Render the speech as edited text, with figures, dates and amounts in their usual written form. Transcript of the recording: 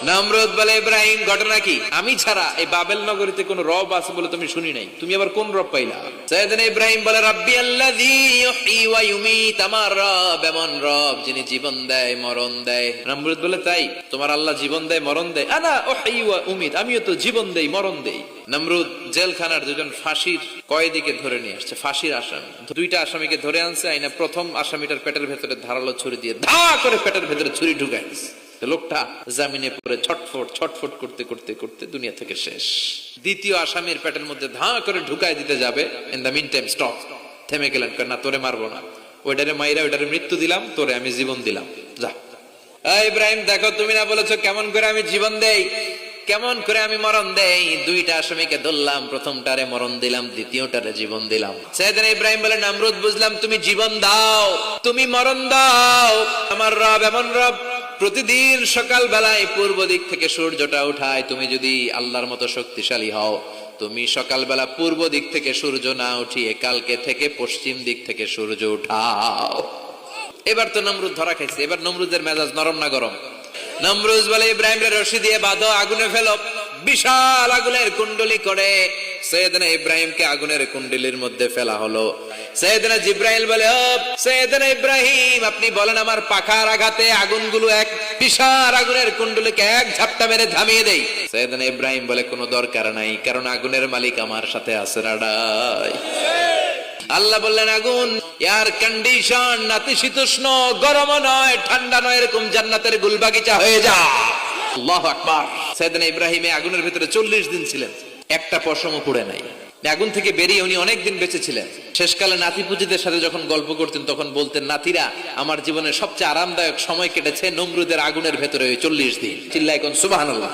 নমরুদ বলে ইব্রাহিম ঘটনা কি? আমি ছাড়া এই বাবেল নগরীতে কোন রব আছে বলে তুমি শুনি নাই, তুমি আবার কোন রব পাইলা? সাইয়েদনা ইব্রাহিম বলে রাব্বি আল্লাযী ইউহয়ী ওয়া ইউমীত, আমার রব এমন রব যিনি জীবন দেয় মরণ দেয়। নমরুদ বলে তাই? তোমার আল্লাহ জীবন দেয় মরণ দেয়? আনা উহয়ী ওয়া উমীত, আমিও তো জীবন দেই মরণ দেই। নমরুদ জেলখানার দুজন ফাঁসির কয়েদিকে ধরে নিয়ে আসছে, ফাঁসির আসামি। দুইটা আসামিকে ধরে আনছে, আইনা প্রথম আসামিটার পেটের ভেতরে ধারালো ছুরি দিয়ে ধা করে পেটের ভেতরে ছুরি ঢুকাই দিচ্ছে। লোকটা জামিনে পড়ে ছটফট ছটফট করতে করতে করতে দুনিয়া থেকে শেষ। দ্বিতীয় আসামির পেটের মধ্যে ধা করে ঢুকাই দিতে যাবে, in the meantime stop, থেমে গেলেন, না তোরে মারবো না, ওইটারে মাইরা ওইটারে মৃত্যু দিলাম, তোরে আমি জীবন দিলাম, যা। ইব্রাহিম দেখো, তুমি না বলেছো কেমন করে আমি জীবন দেই, কেমন করে আমি মরণ দেই? দুইটা আসামিকে ধরলাম, প্রথমটারে মরণ দিলাম, দ্বিতীয়টারে জীবন দিলাম। সাইয়েদনা ইব্রাহিম বলে নমরুদ বুঝলাম তুমি জীবন দাও, তুমি মরণ দাও। আমার রব এমন রব প্রতিদিন সকাল বেলায় পূর্ব দিক থেকে সূর্যটা উঠায়। তুমি যদি আল্লাহর মতো শক্তিশালী হও, তুমি সকালবেলা পূর্ব দিক থেকে সূর্য না উঠিয়ে কালকে থেকে পশ্চিম দিক থেকে সূর্য উঠাও। এবার তো নমরুদ ধরা খাইছে, এবার নমরুদের মেজাজ নরম না গরম? নমরুদ বলে ইব্রাহিমের রশি দিয়ে বাঁধো, আগুনে ফেলো। বিশাল আগুনের কুণ্ডলী করে সাইয়েদনা ইব্রাহিমকে আগুনের কুণ্ডলীর মধ্যে ফেলা হলো। সাইয়েদনা জিব্রাইল বলে, ও সাইয়েদনা ইব্রাহিম, আপনি বলেন আমার পাখার আঘাতে আগুনগুলো এক বিশাল আগুনের কুণ্ডলীকে এক ঝাপটা মেরে থামিয়ে দেই। সাইয়েদনা ইব্রাহিম বলে কোনো দরকার নাই, কারণ আগুনের মালিক আমার সাথে আছে। রাডাই আল্লাহ বললেন আগুন এয়ার কন্ডিশন, নাতিশীতোষ্ণ, গরম নয় ঠান্ডা নয়, এরকম জান্নাতের গুলবাগিচা হয়ে যা। আল্লাহু আকবার। সাইয়েদনা ইব্রাহিম আগুনের ভিতরে 40 দিন ছিলেন, একটা পশমও পুড়ে নাই। আগুন থেকে বেরিয়ে উনি অনেকদিন বেঁচে ছিলেন। শেষকালে নাতিপুতিদের সাথে যখন গল্প করতেন তখন বলতেন, নাতিরা, আমার জীবনের সবচেয়ে আরামদায়ক সময় কেটেছে নমরুদের আগুনের ভেতরে 40 দিন। চিল্লায় কোন সুবহানাল্লাহ।